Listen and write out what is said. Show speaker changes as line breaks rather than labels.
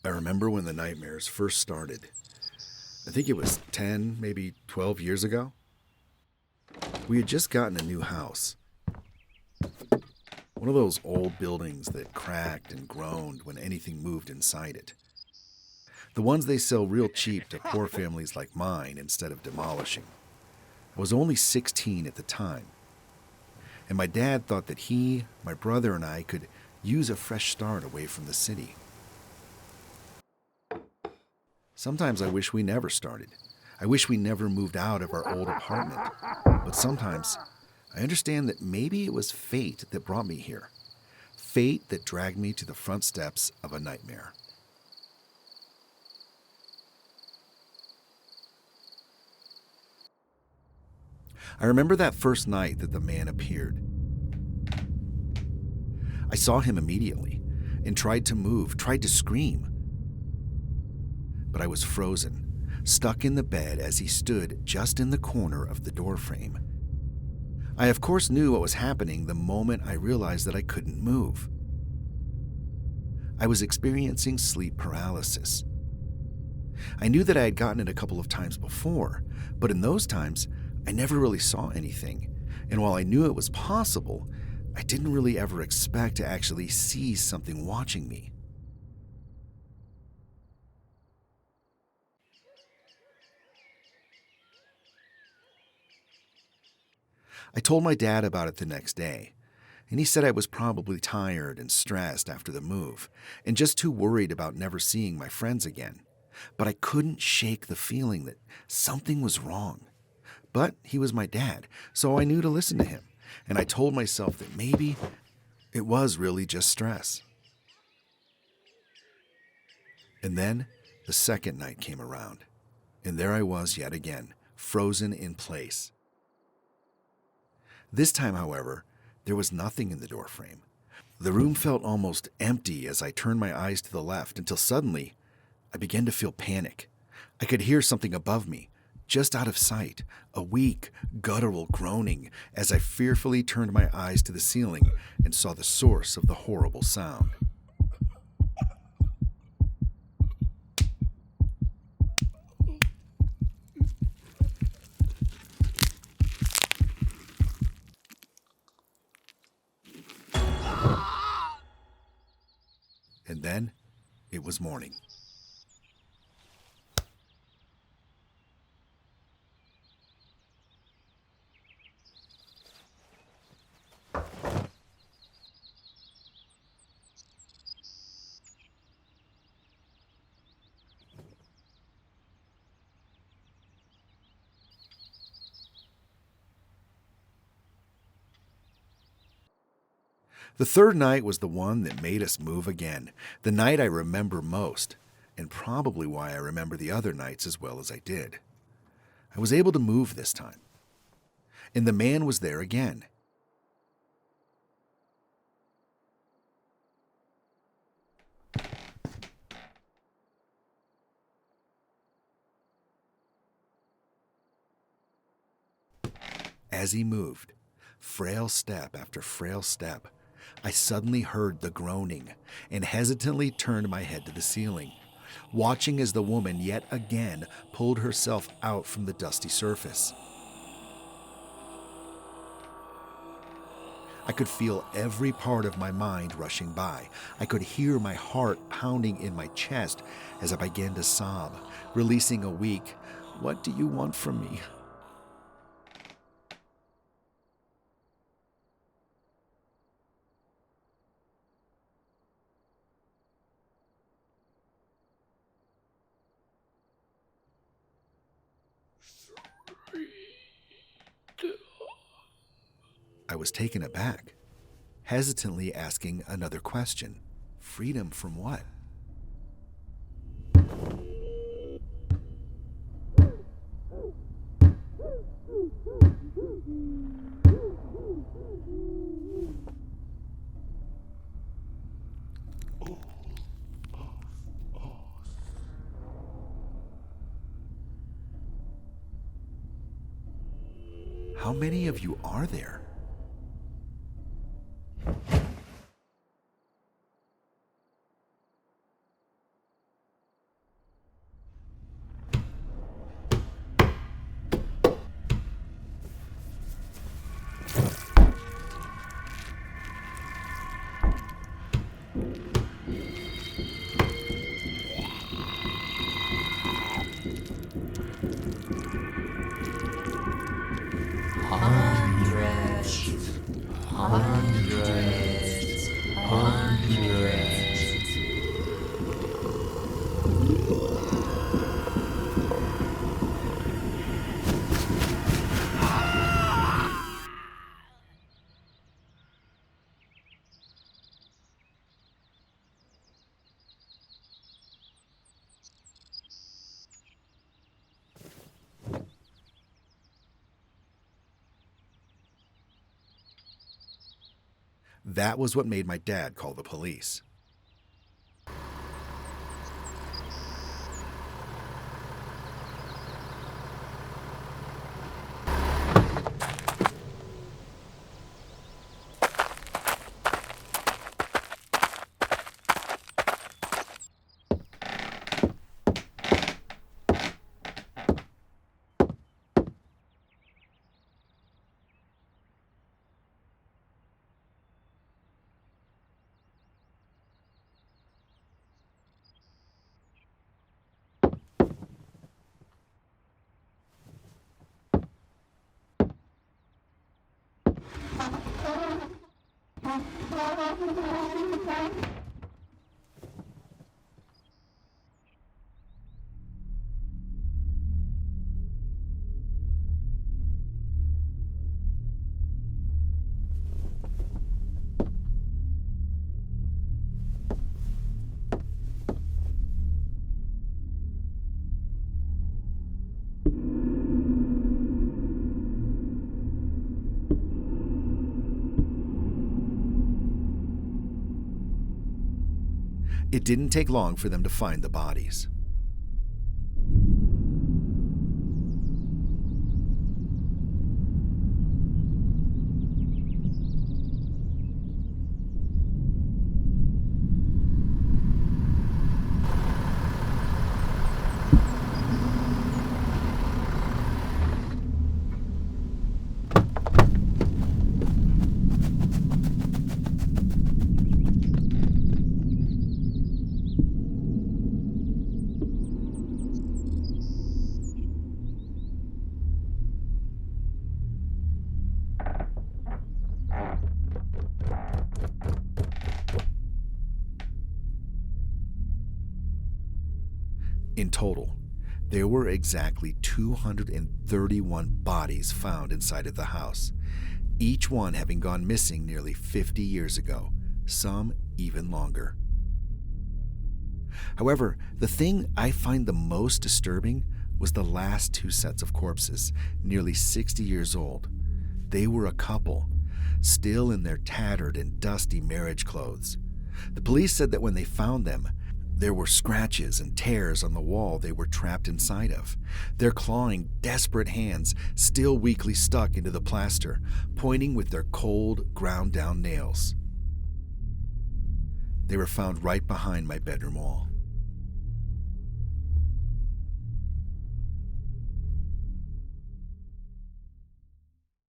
I remember when the nightmares first started. I think it was 10, maybe 12 years ago. We had just gotten a new house. One of those old buildings that cracked and groaned when anything moved inside it. The ones they sell real cheap to poor families like mine instead of demolishing. I was only 16 at the time, and my dad thought that he, my brother, and I could use a fresh start away from the city. Sometimes I wish we never started. I wish we never moved out of our old apartment. But sometimes I understand that maybe it was fate that brought me here. Fate that dragged me to the front steps of a nightmare. I remember that first night that the man appeared. I saw him immediately and tried to move, tried to scream. But I was frozen, stuck in the bed as he stood just in the corner of the doorframe. I of course knew what was happening the moment I realized that I couldn't move. I was experiencing sleep paralysis. I knew that I had gotten it a couple of times before, but in those times, I never really saw anything, and while I knew it was possible, I didn't really ever expect to actually see something watching me. I told my dad about it the next day, and he said I was probably tired and stressed after the move, and just too worried about never seeing my friends again. But I couldn't shake the feeling that something was wrong. But he was my dad, so I knew to listen to him, and I told myself that maybe it was really just stress. And then the second night came around, and there I was yet again, frozen in place. This time, however, there was nothing in the doorframe. The room felt almost empty as I turned my eyes to the left until suddenly I began to feel panic. I could hear something above me, just out of sight, a weak, guttural groaning as I fearfully turned my eyes to the ceiling and saw the source of the horrible sound. And then it was morning. The third night was the one that made us move again, the night I remember most, and probably why I remember the other nights as well as I did. I was able to move this time, and the man was there again. As he moved, frail step after frail step, I suddenly heard the groaning and hesitantly turned my head to the ceiling, watching as the woman yet again pulled herself out from the dusty surface. I could feel every part of my mind rushing by. I could hear my heart pounding in my chest as I began to sob, releasing a weak, "What do you want from me?" I was taken aback, hesitantly asking another question. Freedom from what? How many of you are there? That was what made my dad call the police. It didn't take long for them to find the bodies. In total, there were exactly 231 bodies found inside of the house, each one having gone missing nearly 50 years ago, some even longer. However, the thing I find the most disturbing was the last two sets of corpses, nearly 60 years old. They were a couple, still in their tattered and dusty marriage clothes. The police said that when they found them, there were scratches and tears on the wall they were trapped inside of, their clawing, desperate hands still weakly stuck into the plaster, pointing with their cold, ground-down nails. They were found right behind my bedroom wall.